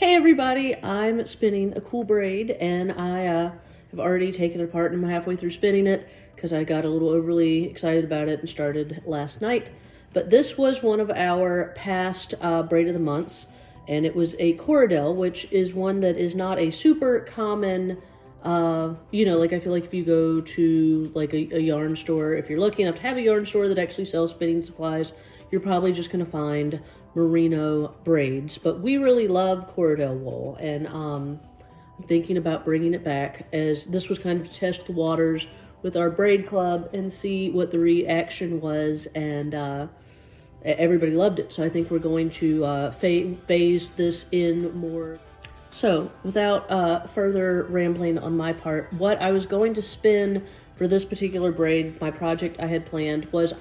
Hey everybody, I'm spinning a cool braid and I have already taken it apart and I'm halfway through spinning it because I got a little overly excited about it and started last night. But this was one of our past braid of the months, and it was a Corriedale, which is one that is not a super common, like I feel like if you go to like a yarn store, if you're lucky enough to have a yarn store that actually sells spinning supplies, you're probably just going to find merino braids. But we really love Corriedale wool, and I'm thinking about bringing it back, as this was kind of to test the waters with our braid club and see what the reaction was, and everybody loved it. So I think we're going to phase this in more. So without further rambling on my part, what I was going to spin for this particular braid, my project I had planned, was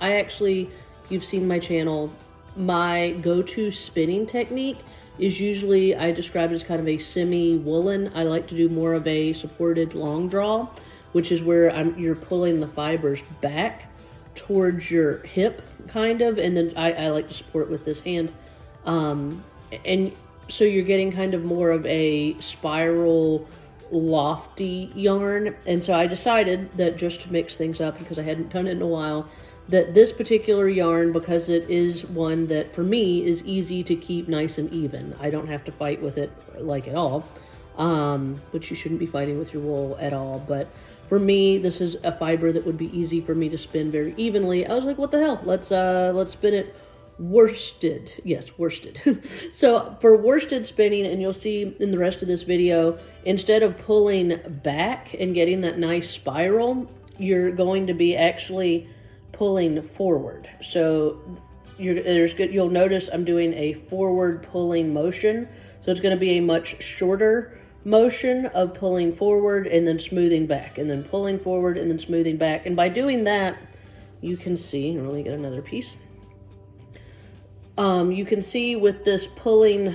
you've seen my channel, my go-to spinning technique is usually, I describe it as kind of a semi-woolen. I like to do more of a supported long draw, which is where you're pulling the fibers back towards your hip, kind of, and then I like to support with this hand. And so you're getting kind of more of a spiral, lofty yarn. And so I decided that just to mix things up, because I hadn't done it in a while, that this particular yarn, because it is one that for me is easy to keep nice and even, I don't have to fight with it like at all, which you shouldn't be fighting with your wool at all. But for me, this is a fiber that would be easy for me to spin very evenly. I was like, what the hell? Let's spin it worsted. Yes, worsted. So for worsted spinning, and you'll see in the rest of this video, instead of pulling back and getting that nice spiral, you're going to be actually pulling forward. So you'll notice I'm doing a forward pulling motion. So it's going to be a much shorter motion of pulling forward and then smoothing back, and then pulling forward and then smoothing back. And by doing that, you can see, and let me get another piece. You can see with this pulling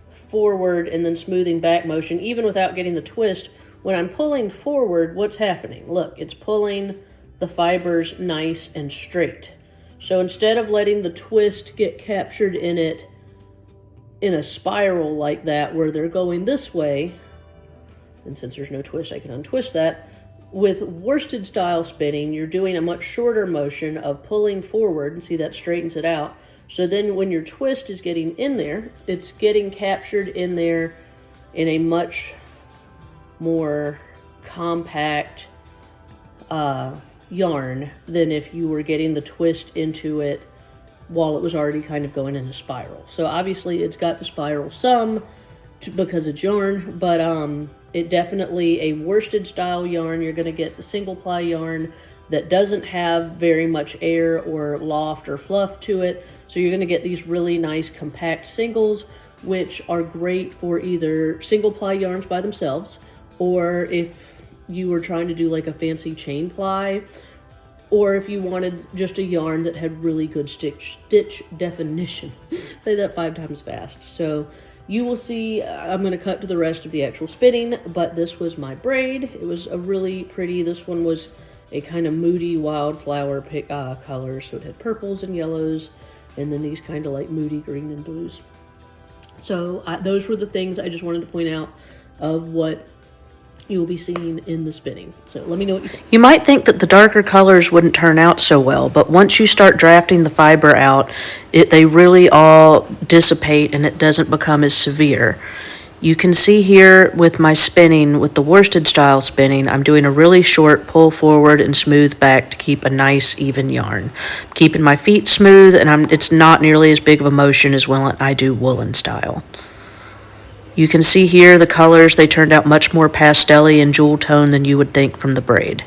forward and then smoothing back motion, even without getting the twist, when I'm pulling forward, what's happening? Look, it's pulling the fibers nice and straight. So instead of letting the twist get captured in it in a spiral like that, where they're going this way, and since there's no twist, I can untwist that. With worsted style spinning, you're doing a much shorter motion of pulling forward, and see that straightens it out. So then when your twist is getting in there, it's getting captured in there in a much more compact yarn than if you were getting the twist into it while it was already kind of going in a spiral. So obviously it's got the spiral some because it's yarn, but it definitely, a worsted style yarn, you're going to get the single ply yarn that doesn't have very much air or loft or fluff to it. So you're going to get these really nice compact singles, which are great for either single ply yarns by themselves, or if you were trying to do like a fancy chain ply, or if you wanted just a yarn that had really good stitch definition. Say that 5 times fast. So you will see, I'm going to cut to the rest of the actual spinning, but this was my braid. It was a really pretty, this one was a kind of moody wildflower color, so it had purples and yellows, and then these kind of like moody green and blues. So those were the things I just wanted to point out of what you will be seeing in the spinning. So let me know what you think. You might think that the darker colors wouldn't turn out so well, but once you start drafting the fiber out, they really all dissipate and it doesn't become as severe. You can see here with my spinning, with the worsted style spinning, I'm doing a really short pull forward and smooth back to keep a nice even yarn. I'm keeping my feet smooth, and it's not nearly as big of a motion as when I do woolen style. You can see here the colors, they turned out much more pastel-y and jewel tone than you would think from the braid.